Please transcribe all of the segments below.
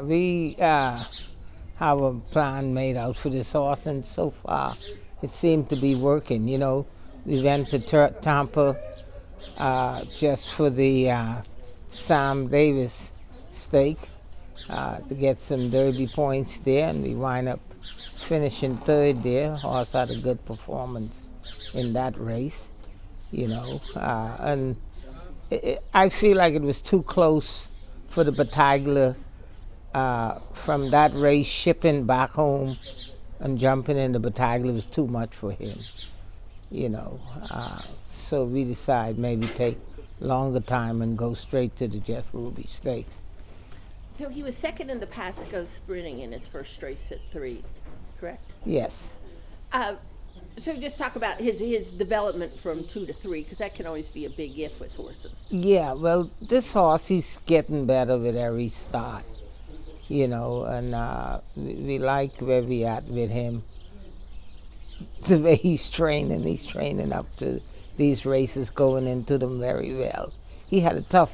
We have a plan made out for this horse, and so far it seemed to be working. We went to Tampa just for the Sam Davis stake to get some Derby points there, and we wind up finishing third there. Horse had a good performance in that race, and I feel like it was too close for the Battaglia. From that race, shipping back home and jumping in the Battaglia was too much for him, so we decided maybe take longer time and go straight to the Jeff Ruby Stakes. So he was second in the Pasco sprinting in his first race at 3, correct? Yes. So just talk about his development from 2 to 3, because that can always be a big if with horses. Yeah, well, this horse, he's getting better with every start. And we like where we at with him. The way he's training up to these races, going into them very well. He had a tough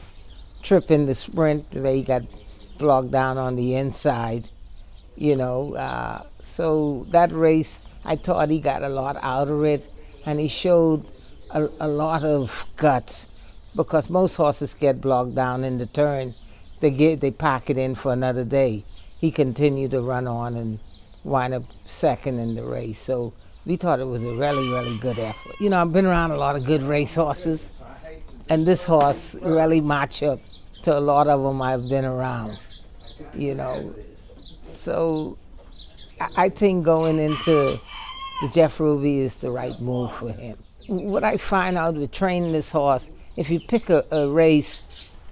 trip in the sprint where he got blocked down on the inside, so that race, I thought he got a lot out of it, and he showed a lot of guts, because most horses get blocked down in the turn. They pack it in for another day. He continued to run on and wind up second in the race. So we thought it was a really, really good effort. I've been around a lot of good race horses, and this horse really matched up to a lot of them I've been around, So I think going into the Jeff Ruby is the right move for him. What I find out with training this horse, if you pick a race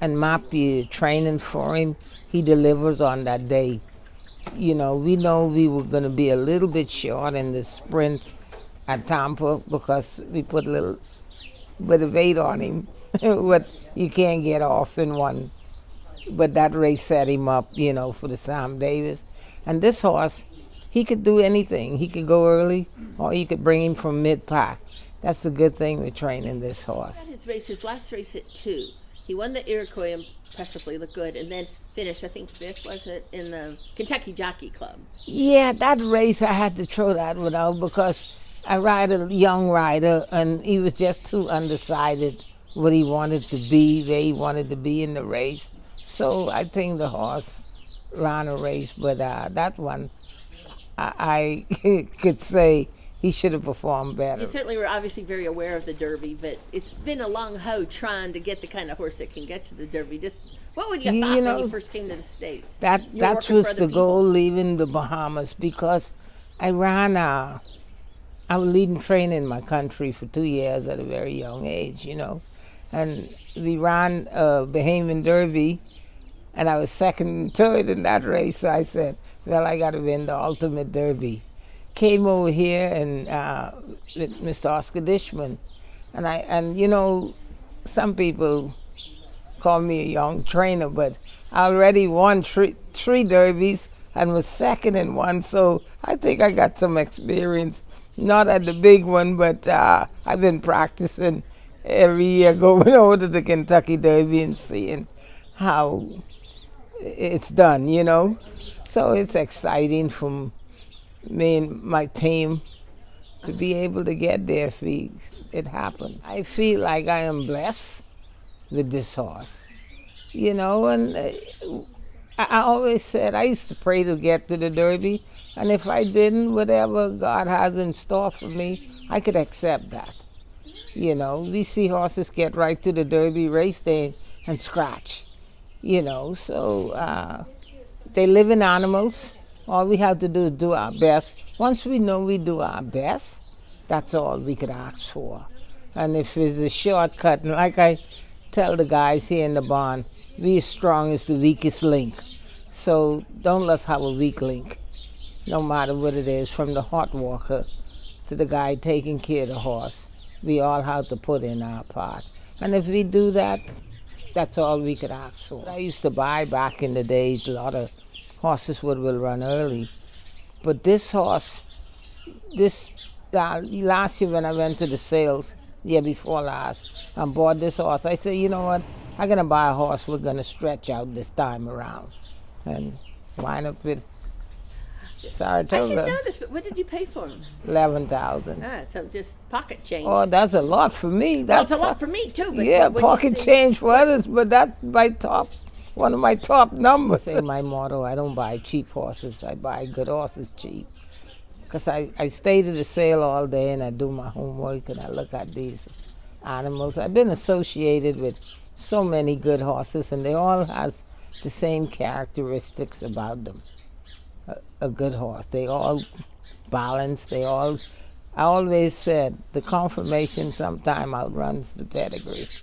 and map your training for him, he delivers on that day. We know we were going to be a little bit short in the sprint at Tampa because we put a little bit of weight on him, what you can't get off in one. But that race set him up, for the Sam Davis. And this horse, he could do anything. He could go early, or you could bring him from mid-pack. That's the good thing with training this horse. His last race at 2. He won the Iroquois, impressively looked good, and then finished, I think, 5th, was it, in the Kentucky Jockey Club? Yeah, that race I had to throw that one out because I ride a young rider, and he was just too undecided what he wanted to be, where he wanted to be in the race. So I think the horse ran a race, but that one, I could say he should have performed better. You certainly were obviously very aware of the Derby, but it's been a long hoe trying to get the kind of horse that can get to the Derby. Just what would you thought when you first came to the States? That was the goal leaving the Bahamas, because I ran I was leading training in my country for 2 years at a very young age, and we ran Bahamian Derby, and I was second, third in that race. So I said, well, I got to win the ultimate Derby. Came over here and with Mr. Oscar Dishman, and some people call me a young trainer, but I already won three derbies and was second in one, so I think I got some experience. Not at the big one, but I've been practicing every year, going over to the Kentucky Derby and seeing how it's done, So it's exciting for me and my team to be able to get there if it happens. I feel like I am blessed with this horse, and I always said I used to pray to get to the Derby, and if I didn't, whatever God has in store for me, I could accept that. We see horses get right to the Derby race day and scratch, so they live in animals. All we have to do is do our best. Once we know we do our best, that's all we could ask for. And if it's a shortcut, and like I tell the guys here in the barn, we as strong as the weakest link. So don't let's have a weak link, no matter what it is, from the hot walker to the guy taking care of the horse. We all have to put in our part. And if we do that, that's all we could ask for. I used to buy back in the days a lot of horses will run early. But this horse, last year when I went to the sales, year before last, and bought this horse, I said, you know what, I'm going to buy a horse we're going to stretch out this time around. And Wind up with I should Saratoga. know this, but what did you pay for them? 11,000. So just pocket change. Oh, that's a lot for me. Well, it's a lot for me too. But Yeah, when you pocket say- change for others, but that's one of my top numbers. Say my motto, I don't buy cheap horses, I buy good horses cheap. Because I stay to the sale all day and I do my homework and I look at these animals. I've been associated with so many good horses and they all have the same characteristics about them. A good horse. They all balanced, I always said the conformation sometime outruns the pedigree.